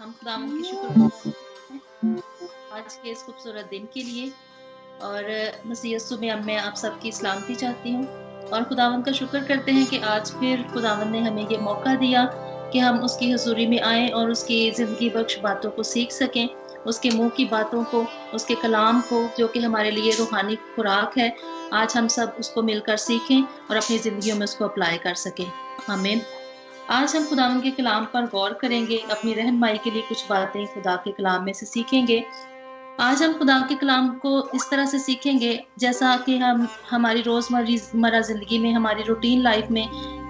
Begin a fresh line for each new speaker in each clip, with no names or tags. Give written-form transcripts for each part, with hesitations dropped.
हम खुदावंद की शुक्रगुज़ार हैं आज के इस खूबसूरत दिन के लिए और मसीह यस्सु में अब मैं आप सबकी सलामती चाहती हूँ और खुदावंद का शुक्र करते हैं कि आज फिर खुदावंद ने हमें ये मौका दिया कि हम उसकी हज़ूरी में आएँ और उसकी ज़िंदगी बख्श बातों को सीख सकें, उसके मुँह की बातों को, उसके कलाम को जो कि हमारे लिए रूहानी खुराक है। आज हम सब उसको मिलकर सीखें और अपनी ज़िंदगियों में उसको अप्लाई कर सकें। आमीन। आज हम खुदावंद के कलाम पर गौर करेंगे, अपनी रहनुमाई के लिए कुछ बातें खुदा के कलाम में से सीखेंगे। आज हम खुदा के कलाम को इस तरह से सीखेंगे जैसा कि हम हमारी रोज़मर्रा ज़िंदगी में, हमारी रूटीन लाइफ में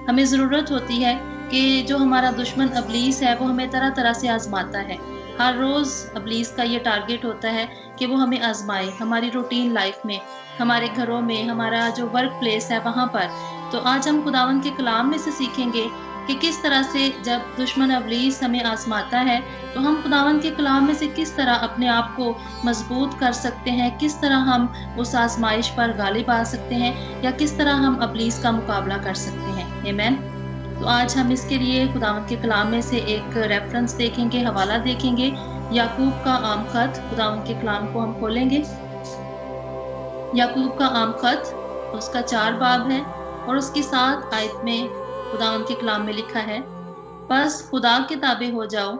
हमें ज़रूरत होती है कि जो हमारा दुश्मन इब्लीस है वो हमें तरह-तरह से आज़माता है। हर रोज़ इब्लीस का ये टारगेट होता है कि वो हमें आज़माए, हमारी रूटीन लाइफ में, हमारे घरों में, हमारा जो वर्क प्लेस है वहाँ पर। तो आज हम खुदावंद के कलाम में से सीखेंगे कि किस तरह से जब दुश्मन इब्लीस हमें आज़माता है तो हम खुदावंद के कलाम में से किस तरह अपने आप को मजबूत कर सकते हैं, किस तरह हम उस आज़माइश पर गालिब आ सकते हैं या किस तरह हम इब्लीस का मुकाबला कर सकते हैं। आमीन। तो आज हम इसके लिए खुदावंद के कलाम में से एक रेफरेंस देखेंगे, हवाला देखेंगे, याकूब का आम खत। खुदावंद के कलाम को हम खोलेंगे। याकूब का आम खत, उसका 4 बाब है और उसकी 7 आयत में खुदावंद के कलाम में लिखा है, बस खुदा के ताबे हो जाओ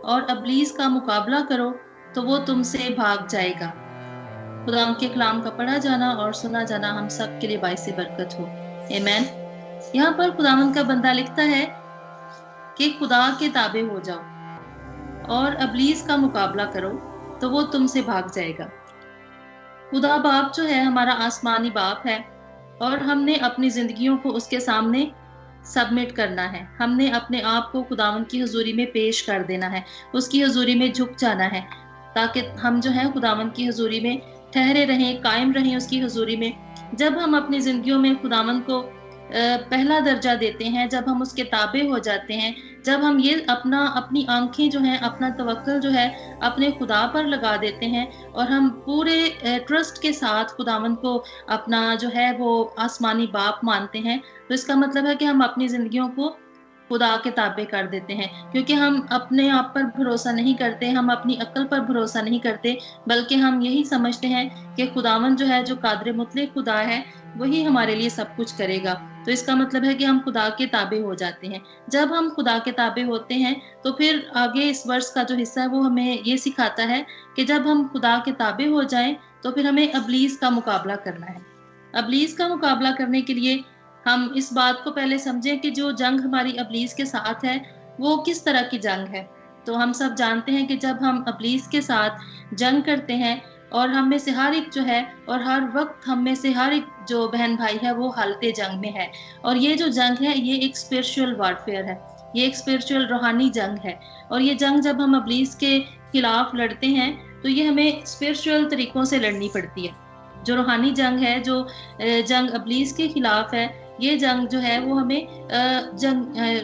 और इब्लीस का मुकाबला करो तो वो तुमसे भाग जाएगा। खुदावंद के कलाम का पढ़ा जाना और सुना जाना हम सब के लिए बाइस बरकत हो। आमीन। यहाँ पर खुदावंद का बंदा लिखता है कि खुदा के ताबे हो जाओ और इब्लीस का मुकाबला करो तो वो तुमसे भाग जाएगा। खुदा बाप जो है हमारा आसमानी बाप है और हमने अपनी जिंदगियों को उसके सामने सबमिट करना है। हमने अपने आप को खुदावंद की हुजूरी में पेश कर देना है, उसकी हुजूरी में झुक जाना है ताकि हम जो है खुदावंद की हुजूरी में ठहरे रहें, कायम रहें उसकी हुजूरी में। जब हम अपनी जिंदगियों में खुदावंद को पहला दर्जा देते हैं, जब हम उसके ताबे हो जाते हैं, जब हम ये अपनी आंखें जो हैं, अपना तवक्कुल जो है अपने खुदा पर लगा देते हैं और हम पूरे ट्रस्ट के साथ खुदावंद को अपना जो है वो आसमानी बाप मानते हैं, तो इसका मतलब है कि हम अपनी ज़िंदगियों को खुदा के ताबे कर देते हैं, क्योंकि हम अपने आप पर भरोसा नहीं करते, हम अपनी अक्ल पर भरोसा नहीं करते, बल्कि हम यही समझते हैं कि खुदावंद जो है, जो कादिर मुतलक खुदा है, वही हमारे लिए सब कुछ करेगा। तो इसका मतलब है कि हम खुदा के ताबे हो जाते हैं। जब हम खुदा के ताबे होते हैं, तो फिर आगे इस वर्ष का जो हिस्सा है वो हमें ये सिखाता है कि जब हम खुदा के ताबे हो जाएँ, तो फिर हमें इब्लीस का मुकाबला करना है। इब्लीस का मुकाबला करने के लिए हम इस बात को पहले समझें कि जो जंग हमारी इब्लीस के साथ है, वो किस तरह की जंग है। तो हम सब जानते हैं कि जब हम इब्लीस के साथ जंग करते हैं और हम में से हर एक जो है और हर वक़्त हम में से हर एक जो बहन-भाई है वो हालते जंग में है। और ये जो जंग है ये एक स्पिरिचुअल वॉरफेयर है। ये एक स्पिरिचुअल रूहानी जंग है और ये जंग जब हम इब्लीस के खिलाफ लड़ते हैं, तो ये हमें स्पिरिचुअल तरीकों से लड़नी पड़ती है। जो रूहानी जंग है, जो जंग इब्लीस के खिलाफ है, ये जंग जो है वो हमें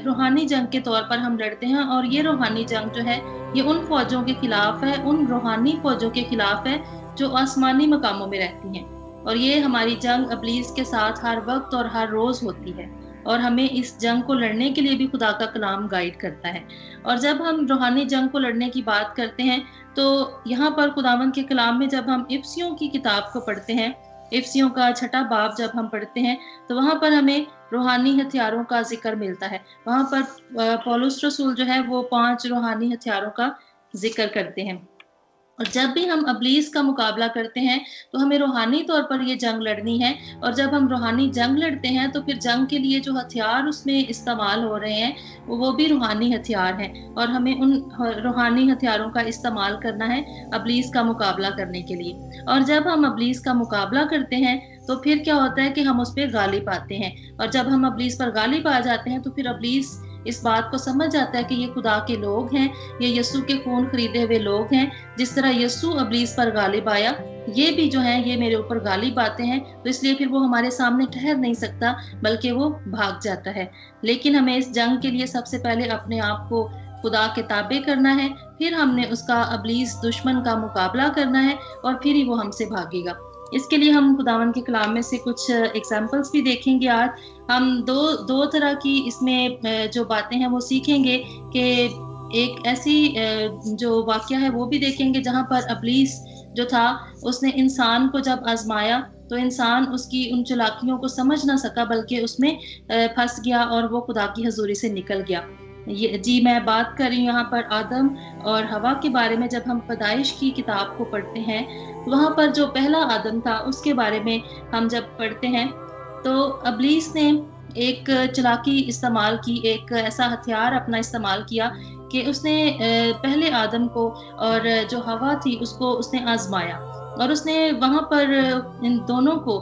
रूहानी जंग के तौर पर हम लड़ते हैं और ये रूहानी जंग जो है ये उन फौजों के खिलाफ है, उन रूहानी फौजों के खिलाफ है जो आसमानी मकामों में रहती हैं। और ये हमारी जंग इब्लीस के साथ हर वक्त और हर रोज होती है और हमें इस जंग को लड़ने के लिए भी खुदा का कलाम गाइड करता है। और जब हम रूहानी जंग को लड़ने की बात करते हैं, तो यहाँ पर खुदावंद के कलाम में जब हम इफ्सियों की किताब को पढ़ते हैं, इफ्सियों का 6 बाब जब हम पढ़ते हैं, तो वहाँ पर हमें रूहानी हथियारों का ज़िक्र मिलता है। वहाँ पर पौलुस रसूल जो है वो 5 रूहानी हथियारों का ज़िक्र करते हैं। और जब भी हम इब्लीस का मुकाबला करते हैं, तो हमें रूहानी तौर पर ये जंग लड़नी है और जब हम रूहानी जंग लड़ते हैं, तो फिर जंग के लिए जो हथियार उसमें इस्तेमाल हो रहे हैं, वो भी रूहानी हथियार हैं और हमें उन रूहानी हथियारों का इस्तेमाल करना है इब्लीस का मुकाबला करने के लिए। और जब हम इब्लीस का मुकाबला करते हैं, तो फिर क्या होता है कि हम उस पे गालिब आते हैं और जब हम इब्लीस पर गालिब आ जाते हैं, तो फिर इब्लीस इस बात को समझ जाता है कि ये खुदा के लोग हैं, ये यीशु के खून खरीदे हुए लोग हैं। जिस तरह यीशु इब्लीस पर गालिब आया, ये भी जो है ये मेरे ऊपर गालिब आते हैं, तो इसलिए फिर वो हमारे सामने ठहर नहीं सकता, बल्कि वो भाग जाता है। लेकिन हमें इस जंग के लिए सबसे पहले अपने आप को खुदा के ताबे करना है, फिर हमने उसका इब्लीस दुश्मन का मुकाबला करना है और फिर ही वो हमसे भागेगा। इसके लिए हम खुदावंद के कलाम में से कुछ एग्जाम्पल्स भी देखेंगे आज। हम दो तरह की इसमें जो बातें हैं वो सीखेंगे कि ایک ایسی جو واقعہ ہے وہ بھی دیکھیں گے جہاں پر ابلیس جو تھا اس نے انسان کو جب آزمایا تو انسان اس کی ان چلاکیوں کو سمجھ نہ سکا، بلکہ اس میں پھنس گیا اور وہ خدا کی حضوری سے نکل گیا۔ جی میں بات کر رہی ہوں یہاں پر آدم اور حوا کے بارے میں۔ جب ہم پیدائش کی کتاب کو پڑھتے ہیں وہاں پر جو پہلا آدم تھا اس کے بارے میں ہم جب پڑھتے ہیں تو ابلیس نے ایک چلاکی استعمال کی، ایک ایسا ہتھیار اپنا استعمال کیا کہ اس نے پہلے آدم کو اور جو حوا تھی اس کو اس نے آزمایا، اور اس نے وہاں پر ان دونوں کو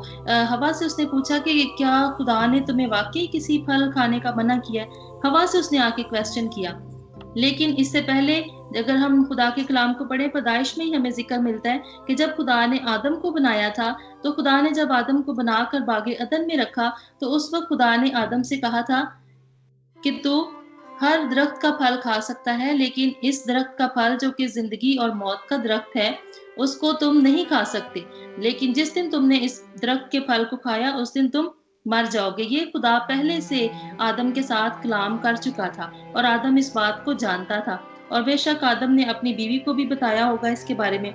حوا سے اس نے پوچھا کہ کیا خدا نے تمہیں واقعی کسی پھل کھانے کا منع کیا ہے؟ حوا سے اس نے آ کے کویسچن کیا۔ لیکن اس سے پہلے اگر ہم خدا کے کلام کو پڑھیں، پیدائش میں ہی ہمیں ذکر ملتا ہے کہ جب خدا نے آدم کو بنایا تھا تو خدا نے جب آدم کو بنا کر باغ عدن میں رکھا تو اس وقت خدا نے آدم سے کہا تھا کہ تو ہر درخت کا پھل کھا سکتا ہے، لیکن اس درخت کا پھل جو کہ زندگی اور موت کا درخت ہے اس کو تم نہیں کھا سکتے، لیکن جس دن تم نے اس درخت کے پھل کو کھایا اس دن تم مر جاؤ گے۔ یہ خدا پہلے سے آدم کے ساتھ کلام کر چکا تھا اور آدم اس بات کو جانتا تھا، اور بے شک آدم نے اپنی بیوی کو بھی بتایا ہوگا اس کے بارے میں۔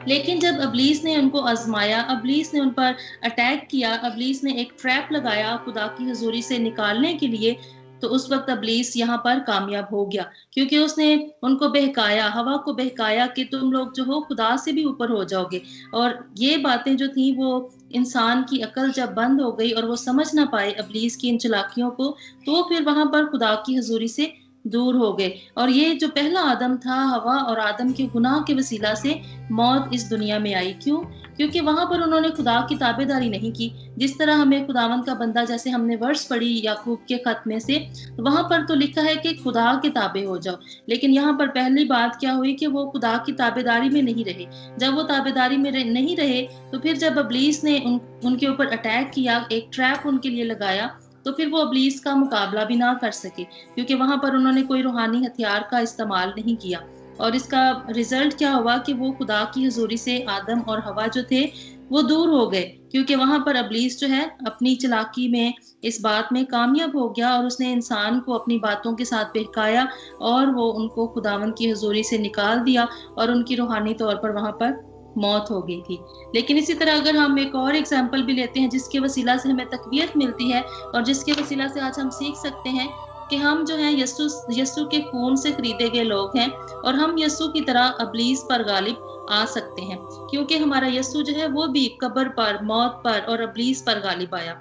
لیکن جب ابلیس نے ان کو آزمایا، ابلیس نے ان پر اٹیک کیا، ابلیس نے ایک ٹریپ لگایا خدا کی حضوری سے نکالنے کے لیے، تو اس وقت ابلیس یہاں پر کامیاب ہو گیا، کیونکہ اس نے ان کو بہکایا، ہوا کو بہکایا کہ تم لوگ جو ہو خدا سے بھی اوپر ہو جاؤ گے۔ اور یہ باتیں جو تھیں وہ انسان کی عقل جب بند ہو گئی اور وہ سمجھ نہ پائے ابلیس کی ان چلاکیوں کو، تو پھر وہاں پر خدا کی حضوری سے دور ہو گئے۔ اور یہ جو پہلا آدم تھا، ہوا اور آدم کے گناہ کے وسیلہ سے موت اس دنیا میں آئی۔ کیوں؟ کیونکہ وہاں پر انہوں نے خدا کی تابعداری نہیں کی۔ جس طرح ہمیں خداوند کا بندہ، جیسے ہم نے ورس پڑھی یعقوب کے خط میں سے، وہاں پر تو لکھا ہے کہ خدا کے تابع ہو جاؤ، لیکن یہاں پر پہلی بات کیا ہوئی کہ وہ خدا کی تابعداری میں نہیں رہے۔ جب وہ تابعداری میں نہیں رہے تو پھر جب ابلیس نے ان کے اوپر اٹیک کیا، ایک ٹریپ ان کے لیے لگایا، تو پھر وہ ابلیس کا مقابلہ بھی نہ کر سکے، کیونکہ وہاں پر انہوں نے کوئی روحانی ہتھیار کا استعمال نہیں کیا۔ اور اس کا رزلٹ کیا ہوا کہ وہ خدا کی حضوری سے آدم اور حوا جو تھے وہ دور ہو گئے، کیونکہ وہاں پر ابلیس جو ہے اپنی چلاکی میں اس بات میں کامیاب ہو گیا، اور اس نے انسان کو اپنی باتوں کے ساتھ بہکایا اور وہ ان کو خداوند کی حضوری سے نکال دیا، اور ان کی روحانی طور پر وہاں پر موت ہو گئی تھی۔ لیکن اسی طرح اگر ہم ایک اور ایگزامپل بھی لیتے ہیں جس کے وسیلہ سے ہمیں تقویت ملتی ہے اور جس کے وسیلہ سے آج ہم سیکھ سکتے ہیں کہ ہم جو ہیں یسوع کے خون سے خریدے گئے لوگ ہیں، اور ہم یسوع کی طرح ابلیس پر غالب آ سکتے ہیں، کیونکہ ہمارا یسوع جو ہے وہ بھی قبر پر، موت پر اور ابلیس پر غالب آیا۔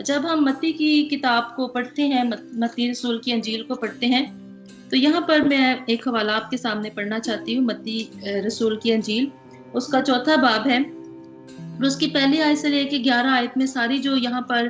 جب ہم متی کی کتاب کو پڑھتے ہیں، متی رسول کی انجیل کو پڑھتے ہیں، تو یہاں پر میں ایک حوالہ آپ کے سامنے پڑھنا چاہتی ہوں۔ متی رسول کی انجیل، اس کا 4 باب ہے، اور اس کی پہلی آیت سے لے کے 11 آیت میں ساری جو یہاں پر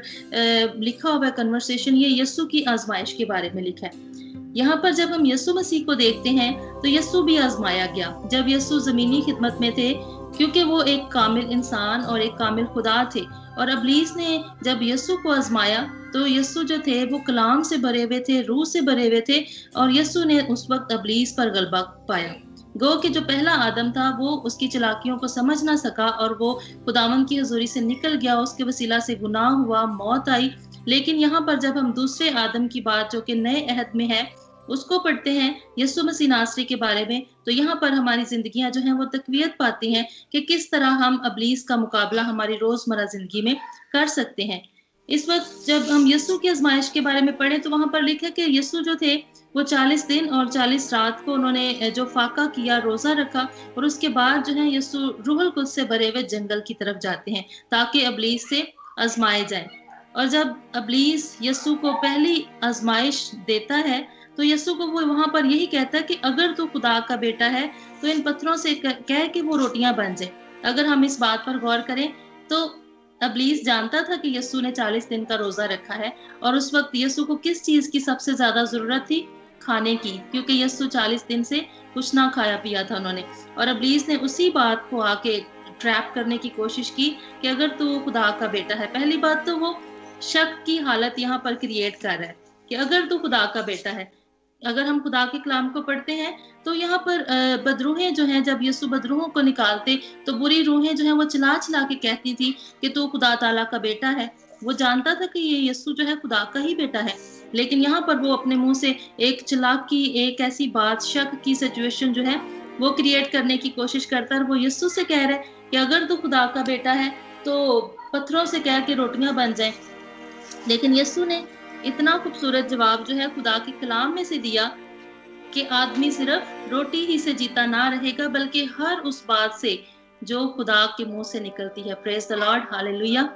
لکھا ہوا ہے کنورسیشن، یہ یسوع کی آزمائش کے بارے میں لکھا ہے۔ یہاں پر جب ہم یسوع مسیح کو دیکھتے ہیں تو یسوع بھی آزمایا گیا جب یسوع زمینی خدمت میں تھے، کیونکہ وہ ایک کامل انسان اور ایک کامل خدا تھے۔ اور ابلیس نے جب یسوع کو آزمایا تو یسوع جو تھے وہ کلام سے بھرے ہوئے تھے، روح سے بھرے ہوئے تھے، اور یسوع نے اس وقت ابلیس پر غلبہ پایا۔ گو کہ جو پہلا آدم تھا وہ اس کی چلاکیوں کو سمجھ نہ سکا اور وہ خداوند کی حضوری سے نکل گیا، اس کے وسیلہ سے گناہ ہوا، موت آئی۔ لیکن یہاں پر جب ہم دوسرے آدم کی بات جو کہ نئے عہد میں ہے اس کو پڑھتے ہیں، یسوع مسیح ناصری کے بارے میں، تو یہاں پر ہماری زندگیاں جو ہیں وہ تقویت پاتی ہیں کہ کس طرح ہم ابلیس کا مقابلہ ہماری روزمرہ زندگی میں کر سکتے ہیں۔ اس وقت جب ہم یسوع کی آزمائش کے بارے میں پڑھیں تو وہاں پر لکھا کہ یسوع جو تھے وہ 40 دن اور 40 رات کو انہوں نے جو فاقہ کیا، روزہ رکھا، اور اس کے بعد جو ہے یسوع روح القدس سے بھرے ہوئے جنگل کی طرف جاتے ہیں تاکہ ابلیس سے آزمائے جائیں۔ اور جب ابلیس یسوع کو پہلی آزمائش دیتا ہے تو یسوع کو وہ وہاں پر یہی کہتا ہے کہ اگر تو خدا کا بیٹا ہے تو ان پتھروں سے کہہ کہ وہ روٹیاں بن جائیں۔ اگر ہم اس بات پر غور کریں تو ابلیس جانتا تھا کہ یسوع نے 40 دن کا روزہ رکھا ہے، اور اس وقت یسوع کو کس چیز کی سب سے زیادہ ضرورت تھی؟ کھانے کی، کیونکہ یسوع 40 دن سے کچھ نہ کھایا پیا تھا انہوں نے۔ اور ابلیس نے اسی بات کو آ کے ٹریپ کرنے کی کوشش کی کہ اگر تو خدا کا بیٹا ہے۔ پہلی بات تو وہ شک کی حالت یہاں پر کریٹ کر رہا ہے کہ اگر تو خدا کا بیٹا ہے۔ اگر ہم خدا کے کلام کو پڑھتے ہیں تو یہاں پر بدروحیں جو ہیں، جب یسوع بدروحوں کو نکالتے تو بری روحیں جو ہیں وہ چلا چلا کے کہتی تھی کہ تو خدا تعالیٰ کا بیٹا ہے۔ وہ جانتا تھا کہ یہ یسوع جو ہے خدا کا ہی بیٹا ہے، लेकिन यहाँ पर वो अपने मुंह से एक चालाकी, एक ऐसी बात, शक की सिचुएशन जो है वो क्रिएट करने की कोशिश करता है, और वो यीशु से कह रहा है कि अगर तू खुदा का बेटा है तो पत्थरों से कह के रोटियां बन जाएं। लेकिन यीशु ने इतना खूबसूरत जवाब जो है खुदा के कलाम में से दिया कि आदमी सिर्फ रोटी ही से जीता ना रहेगा, बल्कि हर उस बात से जो खुदा के मुंह से निकलती है। Praise the Lord, hallelujah.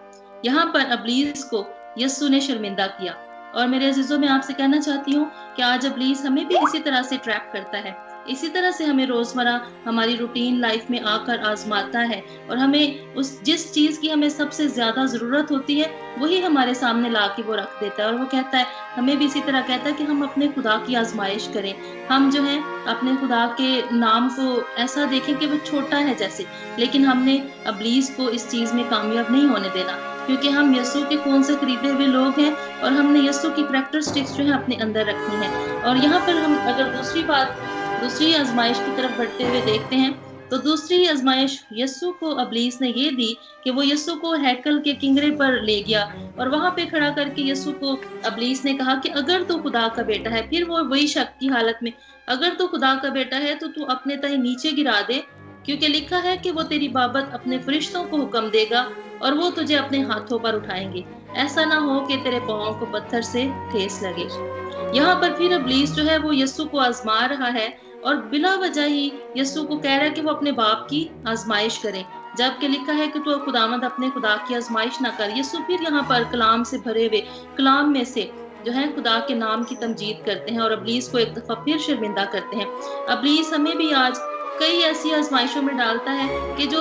यहाँ पर इब्लीस को यीशु ने शर्मिंदा किया। और मेरे अजीजों, मैं आपसे कहना चाहती हूँ कि आज इब्लीस हमें भी इसी तरह से ट्रैप करता है, इसी तरह से हमें रोजमर्रा हमारी रूटीन लाइफ में आकर आजमाता है, और हमें जिस चीज की हमें सबसे ज्यादा जरूरत होती है वही हमारे सामने ला के वो रख देता है। और वो कहता है, हमें भी इसी तरह कहता है कि हम अपने खुदा की आजमाइश करें। हम जो है अपने खुदा के नाम को ऐसा देखें कि वो छोटा है जैसे, लेकिन हमने इब्लीस को इस चीज में कामयाब नहीं होने देना, क्योंकि हम यीशु के खून से खरीदे हुए लोग हैं और हमने यीशु की कैरेक्टरिस्टिक्स जो है अपने अंदर रखनी है। और यहाँ पर हम अगर दूसरी आजमाइश की तरफ बढ़ते हुए देखते हैं, तो दूसरी आजमाइश यीशु को इब्लीस ने ये दी कि वो यीशु को हैकल के किंगरे पर ले गया, और वहां पे खड़ा करके यीशु को इब्लीस ने कहा कि अगर तू खुदा का बेटा है, फिर वो वही शक की हालत में, अगर तू खुदा का बेटा है तो तू अपने तय नीचे गिरा दे, क्योंकि लिखा है कि वो तेरी बाबत अपने फरिश्तों को हुक्म देगा और वो तुझे अपने हाथों पर उठाएंगे, ऐसा ना हो कि तेरे पांवों को पत्थर से ठेस लगे। यहाँ पर फिर इब्लीस जो है वो यीशु को आजमा रहा है, और बिला वजह ही यीशु को कह रहा है कि वो अपने बाप की आजमाइश करे, जबकि लिखा है कि तू खुदावंद अपने खुदा की आजमाइश ना कर। यीशु फिर यहाँ पर कलाम से भरे हुए कलाम में से जो है खुदा के नाम की तमजीद करते हैं और इब्लीस को एक दफा फिर शर्मिंदा करते हैं। इब्लीस हमें भी आज कई ऐसी आजमाइशों में डालता है कि जो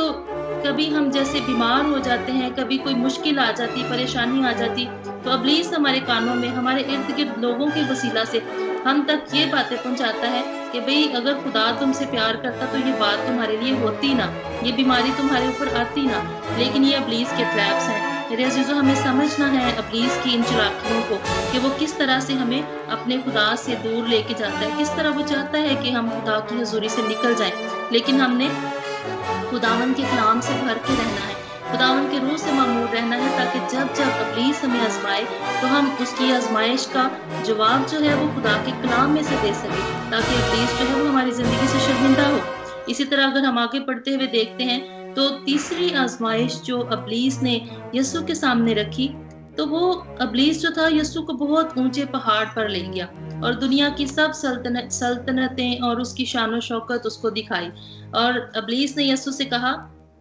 कभी हम जैसे बीमार हो जाते हैं, कभी कोई मुश्किल आ जाती, परेशानी आ जाती, तो इब्लीस हमारे कानों में, हमारे इर्द गिर्द लोगों के वसीला से हम तक ये बातें पहुंचाता है कि भाई अगर खुदा तुमसे प्यार करता तो ये बात तुम्हारे लिए होती ना, ये बीमारी तुम्हारे ऊपर आती ना। लेकिन ये इब्लीस के ट्रैप्स हैं। मेरे अजीजों, हमें समझना है इब्लीस की इन चालाकियों को कि वो किस तरह से हमें अपने खुदा से दूर लेके जाता है, किस तरह वो चाहता है कि हम खुदा की हुजूरी से निकल जाएं। लेकिन हमने खुदावन के कलाम से भर के रहना है, खुदावन के रूह से मामूर रहना है, ताकि जब जब इब्लीस हमें आजमाए तो हम उसकी आजमाइश का जवाब जो है वो खुदा के कलाम में से दे सके, ताकि इब्लीस जो है वो हमारी जिंदगी से शर्मिंदा हो। इसी तरह अगर हम आगे बढ़ते हुए देखते हैं तो तीसरी आजमाइश जो इब्लीस ने यीशु के सामने रखी, तो वो इब्लीस जो था यीशु को बहुत ऊंचे पहाड़ पर ले गया और दुनिया की सब सल्तनतें और उसकी शान शौकत उसको दिखाई, और इब्लीस ने यीशु से कहा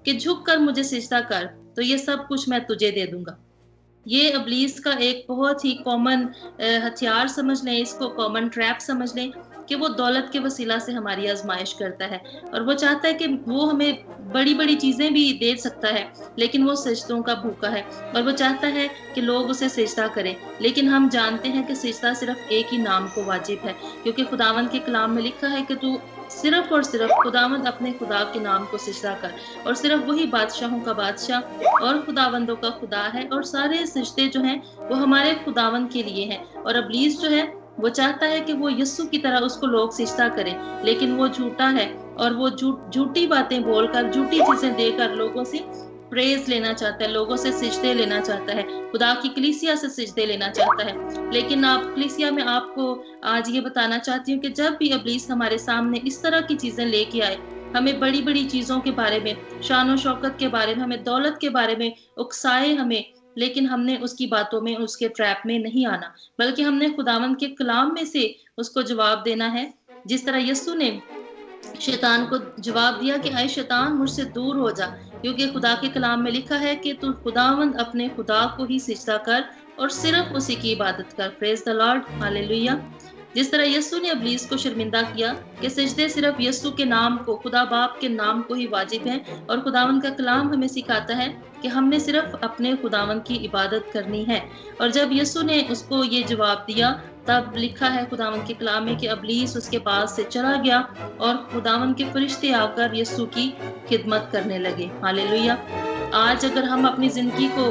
कि झुक कर मुझे सिजदा कर तो ये सब कुछ मैं तुझे दे दूंगा। ये इब्लीस का एक बहुत ही कॉमन हथियार समझ लें, इसको कॉमन ट्रैप समझ लें कि वो दौलत के वसीला से हमारी आजमाइश करता है, और वो चाहता है कि वो हमें बड़ी बड़ी चीजें भी दे सकता है, लेकिन वो सिजदों का भूखा है, और वो चाहता है कि लोग उसे सिजदा करें। लेकिन हम जानते हैं कि सिजदा सिर्फ एक ही नाम को वाजिब है, क्योंकि खुदावंद के कलाम में लिखा है कि तू सिर्फ और सिर्फ खुदावंद अपने खुदा के नाम को सिजदा कर, और सिर्फ वही बादशाहों का बादशाह और खुदावंदों का खुदा है, और सारे सिजदे जो हैं वो हमारे खुदावंद के लिए हैं। और इब्लीस जो है वो चाहता है कि वो यीशु की तरह उसको लोग सिजदा करें, लेकिन वो झूठा है और वो झूठी बातें बोलकर, झूठी चीजें देकर लोगों से प्रेज लेना चाहता है, लोगों से सिजदे लेना चाहता है, खुदा की कलीसिया से सिजदे लेना चाहता है। लेकिन आप कलीसिया में आपको आज ये बताना चाहती हूँ कि जब भी इब्लीस हमारे सामने इस तरह की चीजें लेके आए, हमें बड़ी बड़ी चीजों के बारे में, शान शौकत के बारे में, हमें दौलत के बारे में उकसाए हमें, लेकिन हमने उसकी बातों में, उसके ट्रैप में नहीं आना, बल्कि हमने खुदावंद के कलाम में से उसको जवाब देना है। जिस तरह यीशु ने शैतान को जवाब दिया कि ऐ शैतान मुझसे दूर हो जा, क्योंकि खुदा के कलाम में लिखा है कि तू खुदावंद अपने खुदा को ही सिजदा कर और सिर्फ उसी की इबादत कर। Praise the Lord, hallelujah. जिस तरह यीशु ने इब्लीस को शर्मिंदा किया कि सिजदे सिर्फ यीशु के नाम को, खुदा बाप के नाम को ही वाजिब है, और खुदावंद का कलाम हमें सिखाता है कि हमने सिर्फ अपने खुदावंद की इबादत करनी है। और जब यीशु ने उसको ये जवाब दिया, तब लिखा है खुदावंद के कलाम में कि इब्लीस उसके पास से चला गया और खुदावंद के फरिश्ते आकर यीशु की खिदमत करने लगे। हालेलुया। आज अगर हम अपनी जिंदगी को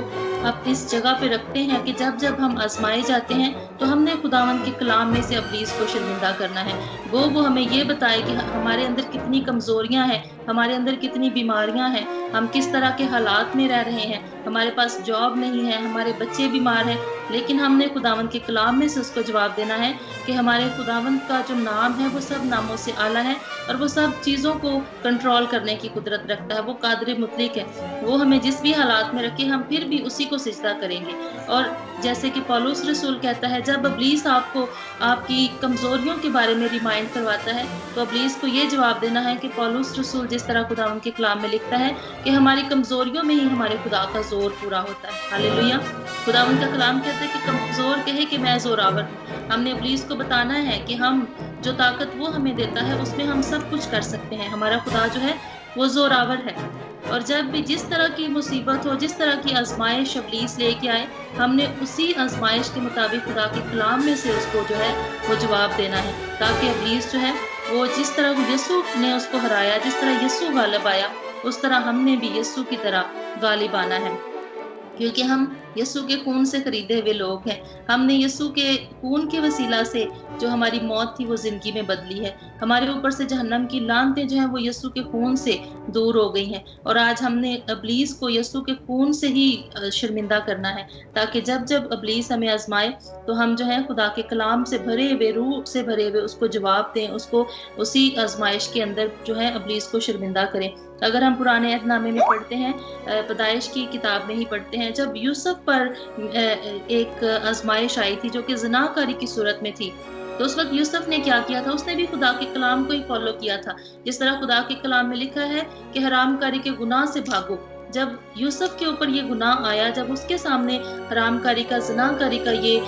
अब इस जगह पे रखते हैं कि जब जब हम आजमाए जाते हैं तो हमने खुदावंद के कलाम में से इब्लीस को शर्मिंदा करना है। वो हमें ये बताए कि हमारे अंदर कितनी कमजोरियां हैं, ہمارے اندر کتنی بیماریاں ہیں، ہم کس طرح کے حالات میں رہ رہے ہیں، ہمارے پاس جاب نہیں ہے، ہمارے بچے بیمار ہیں، لیکن ہم نے خداوند کے کلام میں سے اس کو جواب دینا ہے کہ ہمارے خداوند کا جو نام ہے وہ سب ناموں سے اعلیٰ ہے اور وہ سب چیزوں کو کنٹرول کرنے کی قدرت رکھتا ہے، وہ قادر مطلق ہے، وہ ہمیں جس بھی حالات میں رکھے ہم پھر بھی اسی کو سجدہ کریں گے۔ اور جیسے کہ پولس رسول کہتا ہے، جب ابلیس آپ کو آپ کی کمزوریوں کے بارے میں ریمائنڈ کرواتا ہے تو ابلیس کو یہ جواب دینا ہے کہ پولس رسول جس طرح خداوند کے کلام میں لکھتا ہے کہ ہماری کمزوریوں میں ہی ہمارے خدا کا زور پورا ہوتا ہے۔ ہاللیلویہ۔ خداوند کا کلام کہتا ہے کہ کمزور کہے کہ میں زوراور ہوں۔ ہم نے ابلیس کو بتانا ہے کہ ہم جو طاقت وہ ہمیں دیتا ہے اس میں ہم سب کچھ کر سکتے ہیں، ہمارا خدا جو ہے وہ زوراور ہے۔ اور جب بھی جس طرح کی مصیبت ہو، جس طرح کی آزمائش ابلیس لے کے آئے، ہم نے اسی آزمائش کے مطابق خدا کے کلام میں سے اس کو جو ہے وہ جواب دینا ہے، تاکہ ابلیس جو ہے وہ جس طرح یسوع نے اس کو ہرایا، جس طرح یسوع غالب آیا، اس طرح ہم نے بھی یسوع کی طرح غالب آنا ہے، کیونکہ ہم یسوع کے خون سے خریدے ہوئے لوگ ہیں۔ ہم نے یسوع کے خون کے وسیلہ سے جو ہماری موت تھی وہ زندگی میں بدلی ہے، ہمارے اوپر سے جہنم کی لعنتیں جو ہیں وہ یسوع کے خون سے دور ہو گئی ہیں، اور آج ہم نے ابلیس کو یسوع کے خون سے ہی شرمندہ کرنا ہے، تاکہ جب جب ابلیس ہمیں آزمائے تو ہم جو ہے خدا کے کلام سے بھرے ہوئے، روح سے بھرے ہوئے اس کو جواب دیں، اس کو اسی آزمائش کے اندر جو ہے ابلیس کو شرمندہ کریں۔ اگر ہم پرانے عہد نامے میں پڑھتے ہیں، پیدائش کی کتاب میں ہی پڑھتے ہیں، جب یوسف پر ایک آزمائش آئی تھی جو کہ زنا کاری کی صورت میں تھی، تو اس وقت یوسف نے کیا کیا تھا؟ اس نے بھی خدا کے کلام کو ہی فالو کیا تھا، جس طرح خدا کے کلام میں لکھا ہے کہ حرام کاری کے گناہ سے بھاگو۔ جب یوسف کے اوپر یہ گناہ آیا، جب اس کے سامنے حرام کاری کا، زنا کاری کا یہ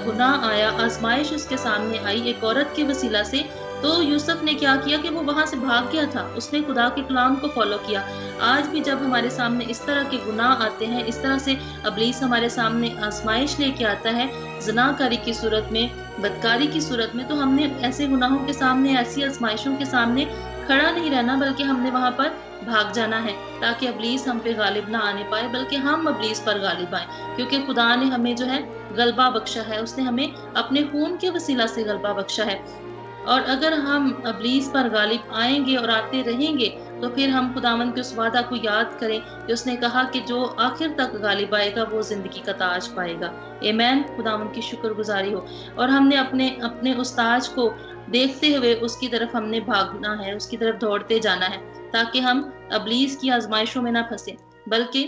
گناہ آیا، آزمائش اس کے سامنے آئی ایک عورت کے وسیلہ سے، تو یوسف نے کیا کیا کہ وہ وہاں سے بھاگ گیا تھا، اس نے خدا کے کلام کو فالو کیا۔ آج بھی جب ہمارے سامنے اس طرح کے گناہ آتے ہیں، اس طرح سے ابلیس ہمارے سامنے آزمائش لے کے آتا ہے زنا کاری کی صورت میں، بدکاری کی صورت میں، تو ہم نے ایسے گناہوں کے سامنے، ایسی آزمائشوں کے سامنے کھڑا نہیں رہنا، بلکہ ہم نے وہاں پر بھاگ جانا ہے، تاکہ ابلیس ہم پہ غالب نہ آنے پائے، بلکہ ہم ابلیس پر غالب آئیں، کیونکہ خدا نے ہمیں جو ہے غلبہ بخشا ہے، اس نے ہمیں اپنے خون کے وسیلہ سے غلبہ بخشا ہے۔ اور اگر ہم ابلیس پر غالب آئیں گے اور آتے رہیں گے تو پھر ہم خداوند کے اس وعدہ کو یاد کریں کہ اس نے کہا کہ جو آخر تک غالب آئے گا وہ زندگی کا تاج پائے گا۔ آمین۔ خداوند کی شکر گزاری ہو۔ اور ہم نے اپنے اس تاج کو دیکھتے ہوئے اس کی طرف ہم نے بھاگنا ہے، اس کی طرف دوڑتے جانا ہے، تاکہ ہم ابلیس کی آزمائشوں میں نہ پھنسیں، بلکہ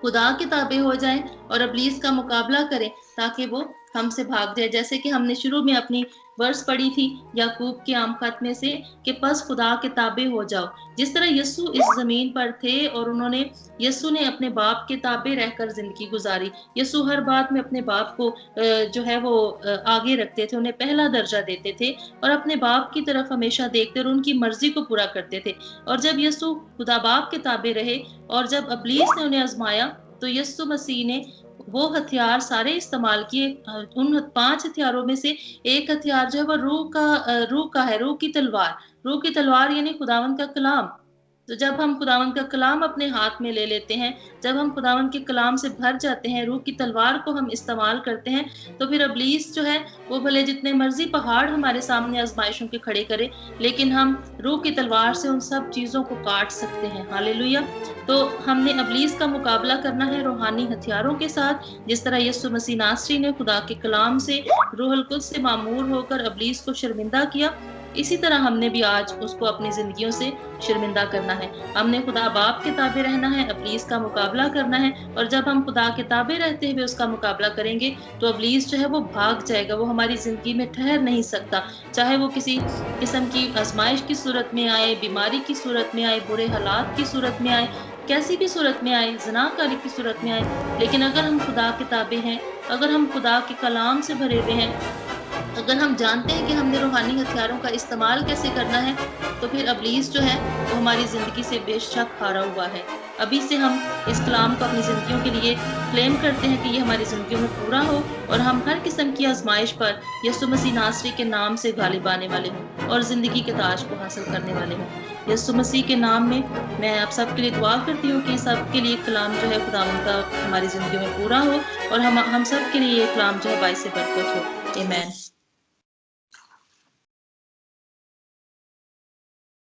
خدا کے تابع ہو جائیں اور ابلیس کا مقابلہ کریں، تاکہ وہ ہم سے بھاگ جائے۔ جیسے کہ ہم نے شروع میں اپنی ورس پڑھی تھی یعقوب کے عام خط میں سے کہ پس خدا کے تابع ہو جاؤ۔ جس طرح یسوع اس زمین پر تھے اور یسوع نے اپنے باپ کے تابع رہ کر زندگی گزاری، یسوع ہر بات میں اپنے باپ کو جو ہے وہ آگے رکھتے تھے، انہیں پہلا درجہ دیتے تھے اور اپنے باپ کی طرف ہمیشہ دیکھتے اور ان کی مرضی کو پورا کرتے تھے۔ اور جب یسوع خدا باپ کے تابع رہے اور جب ابلیس نے انہیں آزمایا تو یسوع مسیح نے وہ ہتھیار سارے استعمال کیے۔ ان 5 ہتھیاروں میں سے ایک ہتھیار جو ہے وہ روح کا ہے، روح کی تلوار یعنی خداوند کا کلام۔ تو جب ہم خداوند کا کلام اپنے ہاتھ میں لے لیتے ہیں، جب ہم خداوند کے کلام سے بھر جاتے ہیں، روح کی تلوار کو ہم استعمال کرتے ہیں، تو پھر ابلیس جو ہے وہ بھلے جتنے مرضی پہاڑ ہمارے سامنے آزمائشوں کے کھڑے کرے، لیکن ہم روح کی تلوار سے ان سب چیزوں کو کاٹ سکتے ہیں۔ ہاللیلویہ۔ تو ہم نے ابلیس کا مقابلہ کرنا ہے روحانی ہتھیاروں کے ساتھ، جس طرح یسوع مسیح ناصری نے خدا کے کلام سے، روح القدس سے معمور ہو کر ابلیس کو شرمندہ کیا، اسی طرح ہم نے بھی آج اس کو اپنی زندگیوں سے شرمندہ کرنا ہے۔ ہم نے خدا باپ کے تابع رہنا ہے، ابلیس کا مقابلہ کرنا ہے، اور جب ہم خدا کے تابع رہتے ہوئے اس کا مقابلہ کریں گے تو ابلیس جو ہے وہ بھاگ جائے گا، وہ ہماری زندگی میں ٹھہر نہیں سکتا، چاہے وہ کسی قسم کی آزمائش کی صورت میں آئے، بیماری کی صورت میں آئے، برے حالات کی صورت میں آئے، کیسی بھی صورت میں آئے، زنا کاری کی صورت میں آئے۔ لیکن اگر ہم خدا کے تابع ہیں، اگر ہم خدا کے کلام سے بھرے ہوئے ہیں، اگر ہم جانتے ہیں کہ ہم نے روحانی ہتھیاروں کا استعمال کیسے کرنا ہے، تو پھر ابلیس جو ہے وہ ہماری زندگی سے بے شک ہارا ہوا ہے۔ ابھی سے ہم اس کلام کو اپنی زندگیوں کے لیے کلیم کرتے ہیں کہ یہ ہماری زندگیوں میں پورا ہو اور ہم ہر قسم کی آزمائش پر یسوع مسیح ناصری کے نام سے غالب آنے والے ہوں اور زندگی کے تاج کو حاصل کرنے والے ہوں۔ یسوع مسیح کے نام میں آپ سب کے لیے دعا کرتی ہوں کہ سب کے لیے کلام جو ہے خداوند کا ہماری زندگیوں میں پورا ہو اور ہم سب کے لیے یہ کلام جو ہے باعث برکت ہو۔ آمین۔